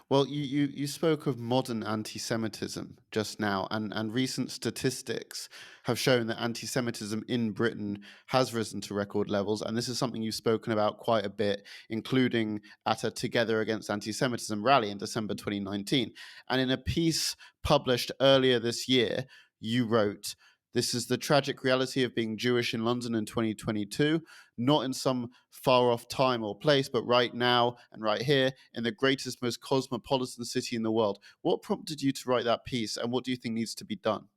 Well, you spoke of modern anti-Semitism just now, and recent statistics have shown that anti-Semitism in Britain has risen to record levels, and this is something you've spoken about quite a bit, including at a Together Against Anti-Semitism rally in December 2019. And in a piece published earlier this year, you wrote, "This is the tragic reality of being Jewish in London in 2022, not in some far off time or place, but right now and right here in the greatest, most cosmopolitan city in the world." What prompted you to write that piece, and what do you think needs to be done?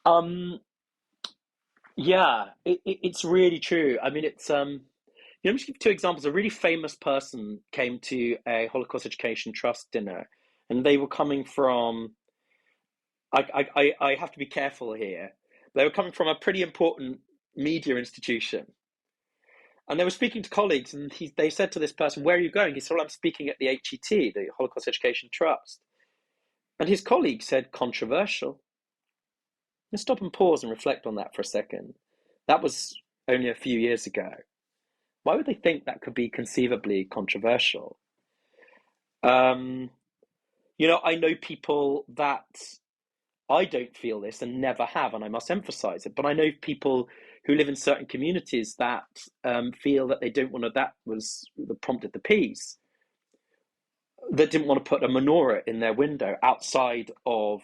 Um, yeah, it's really true. I mean, I'm just give two examples. A really famous person came to a Holocaust Education Trust dinner, and they were coming from. I have to be careful here. They were coming from a pretty important media institution, and they were speaking to colleagues, and they said to this person, "Where are you going?" He said, "Well, I'm speaking at the HET, the Holocaust Education Trust." And his colleague said, "Controversial." Let's stop and pause and reflect on that for a second. That was only a few years ago. Why would they think that could be conceivably controversial? Um, I know people that I don't feel this and never have, and I must emphasize it, but I know people who live in certain communities that feel that they don't want to, that was that prompted the piece, that didn't want to put a menorah in their window outside of,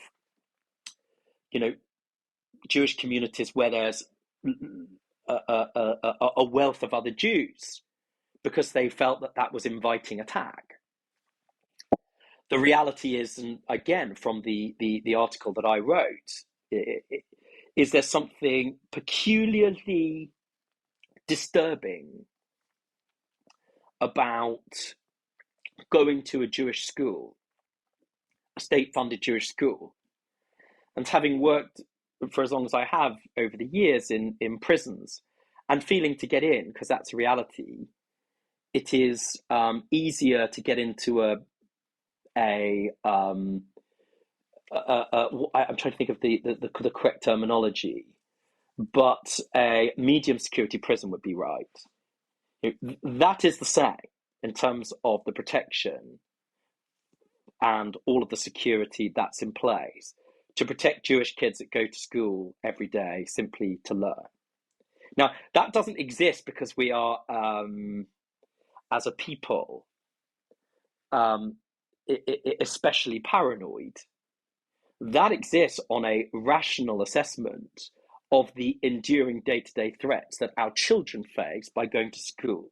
you know, Jewish communities where there's a wealth of other Jews, because they felt that that was inviting attack. The reality is, and again, from the article that I wrote, is there something peculiarly disturbing about going to a Jewish school, a state-funded Jewish school, and having worked for as long as I have over the years in prisons, and feeling to get in, because that's a reality. It is easier to get into I'm trying to think of the correct terminology, but a medium security prison would be right. That is the same in terms of the protection and all of the security that's in place to protect Jewish kids that go to school every day simply to learn. Now, that doesn't exist because we are, as a people, especially paranoid. That exists on a rational assessment of the enduring day-to-day threats that our children face by going to school.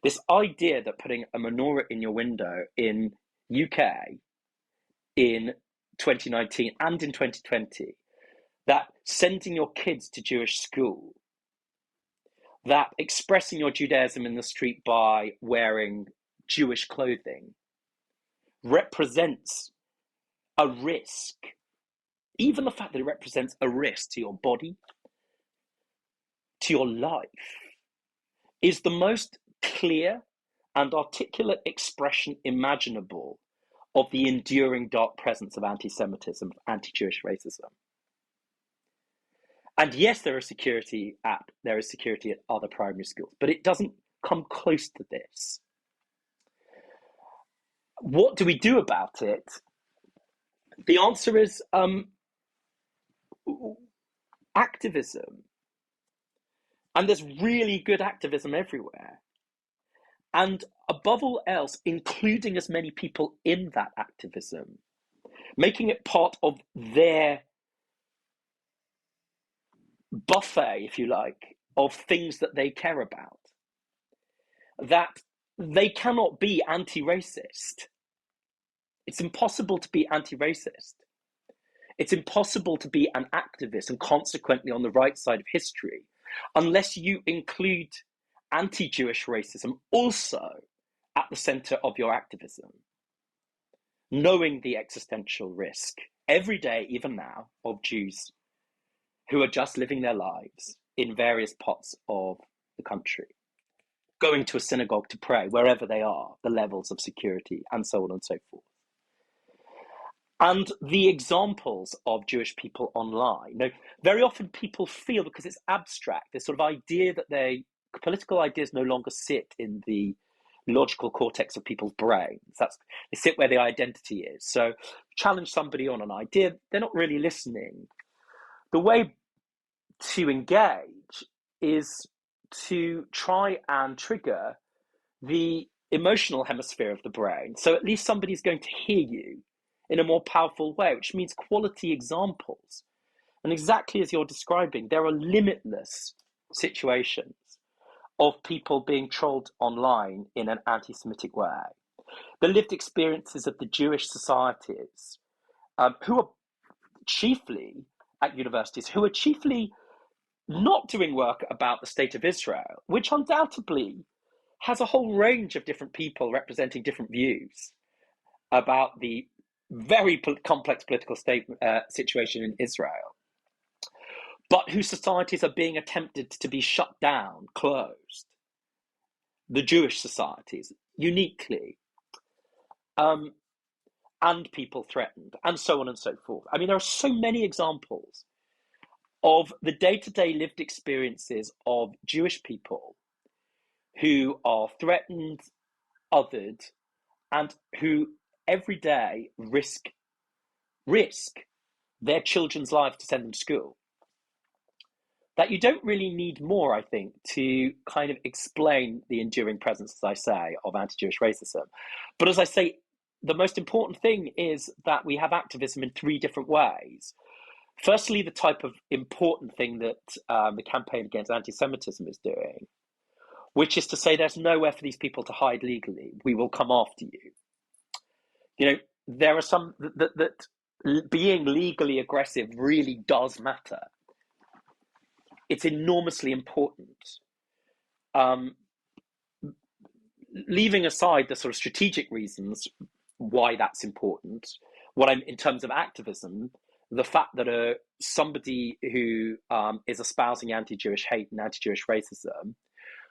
This idea that putting a menorah in your window in UK in 2019 and in 2020, that sending your kids to Jewish school, that expressing your Judaism in the street by wearing Jewish clothing represents a risk. Even the fact that it represents a risk to your body, to your life, is the most clear and articulate expression imaginable of the enduring dark presence of anti-Semitism, anti-Jewish racism. And yes, there is security at other primary schools, but it doesn't come close to this. What do we do about it? The answer is activism. And there's really good activism everywhere. And above all else, including as many people in that activism, making it part of their buffet, if you like, of things that they care about. That they cannot be anti-racist. It's impossible to be anti-racist. It's impossible to be an activist and consequently on the right side of history unless you include anti-Jewish racism also at the center of your activism. Knowing the existential risk every day, even now, of Jews who are just living their lives in various parts of the country, going to a synagogue to pray, wherever they are, the levels of security, and so on and so forth. And the examples of Jewish people online, very often people feel, because it's abstract, this sort of idea that political ideas no longer sit in the logical cortex of people's brains. They sit where the identity is. So challenge somebody on an idea, they're not really listening. The way to engage is to try and trigger the emotional hemisphere of the brain. So at least somebody's going to hear you in a more powerful way, which means quality examples. And exactly as you're describing, there are limitless situations of people being trolled online in an anti-Semitic way. The lived experiences of the Jewish societies, who are chiefly at universities, who are chiefly not doing work about the state of Israel, which undoubtedly has a whole range of different people representing different views about the very complex political situation in Israel, but whose societies are being attempted to be shut down, closed. The Jewish societies, uniquely, and people threatened, and so on and so forth. I mean, there are so many examples of the day-to-day lived experiences of Jewish people who are threatened, othered, and who every day risk their children's lives to send them to school. That you don't really need more, I think, to kind of explain the enduring presence, as I say, of anti-Jewish racism. But as I say, the most important thing is that we have activism in three different ways. Firstly, the type of important thing that the campaign against anti-Semitism is doing, which is to say there's nowhere for these people to hide legally. We will come after you. You know, there are some that being legally aggressive really does matter. It's enormously important. Leaving aside the sort of strategic reasons why that's important, in terms of activism, the fact that somebody who is espousing anti-Jewish hate and anti-Jewish racism,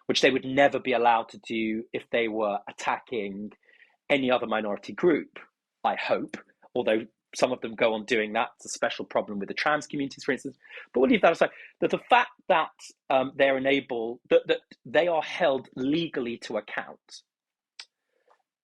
which they would never be allowed to do if they were attacking any other minority group, I hope, although some of them go on doing that. It's a special problem with the trans communities, for instance. But we'll leave that aside. That the fact that they're enabled, that they are held legally to account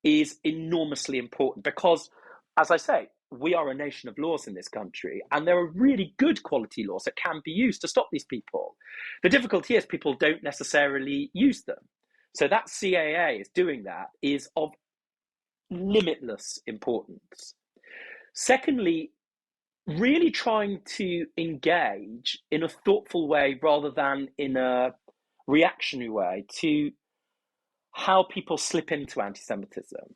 is enormously important because, as I say, we are a nation of laws in this country, and there are really good quality laws that can be used to stop these people. The difficulty is people don't necessarily use them. So that CAA is doing that is of limitless importance. Secondly, really trying to engage in a thoughtful way rather than in a reactionary way to how people slip into anti-Semitism.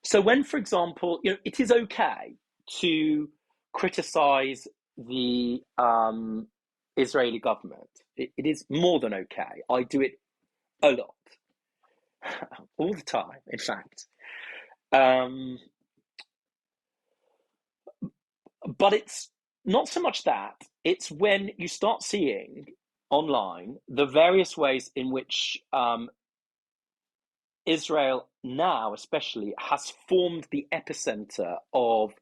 So when, for example, it is okay to criticize the Israeli government. It is more than okay. I do it a lot, all the time, in fact. But it's not so much that, it's when you start seeing online the various ways in which Israel now especially has formed the epicenter of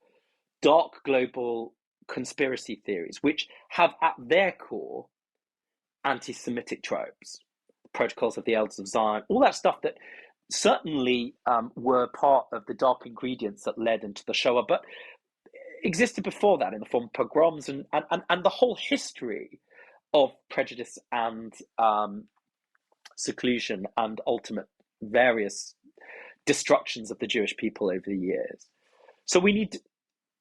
dark global conspiracy theories, which have at their core anti-Semitic tropes, protocols of the Elders of Zion, all that stuff that certainly were part of the dark ingredients that led into the Shoah, but existed before that in the form of pogroms and the whole history of prejudice and seclusion and ultimate various destructions of the Jewish people over the years. So we need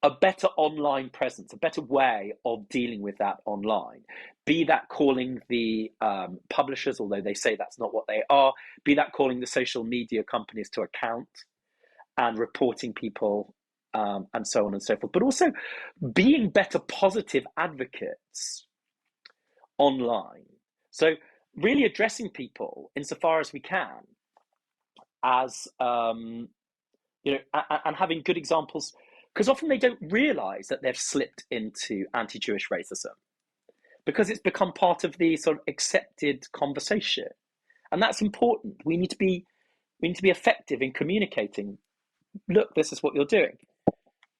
a better online presence, a better way of dealing with that online. Be that calling the publishers, although they say that's not what they are, be that calling the social media companies to account and reporting people and so on and so forth, but also being better positive advocates online. So really addressing people insofar as we can as, and having good examples, because often they don't realize that they've slipped into anti-Jewish racism because it's become part of the sort of accepted conversation. And that's important. We need to be effective in communicating. Look, this is what you're doing.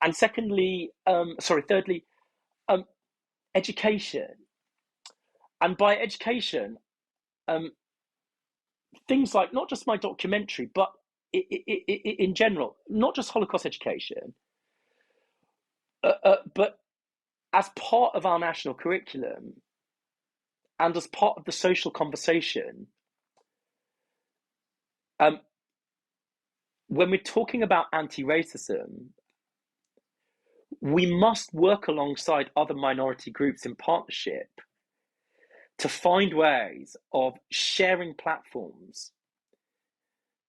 And thirdly, education. And by education, things like not just my documentary, but in general, not just Holocaust education, but as part of our national curriculum and as part of the social conversation, when we're talking about anti-racism, we must work alongside other minority groups in partnership to find ways of sharing platforms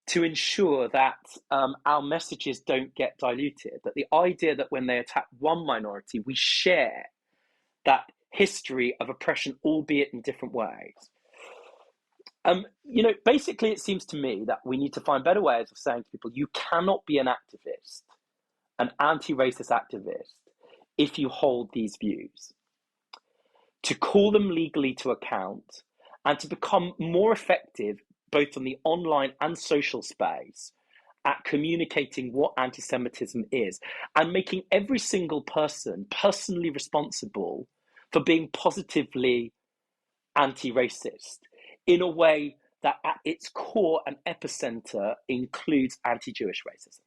to ensure that our messages don't get diluted, that the idea that when they attack one minority, we share that history of oppression, albeit in different ways. Basically, it seems to me that we need to find better ways of saying to people, you cannot be an activist, an anti-racist activist, if you hold these views. To call them legally to account and to become more effective, both on the online and social space, at communicating what anti-Semitism is and making every single person personally responsible for being positively anti-racist in a way that at its core and epicenter includes anti-Jewish racism.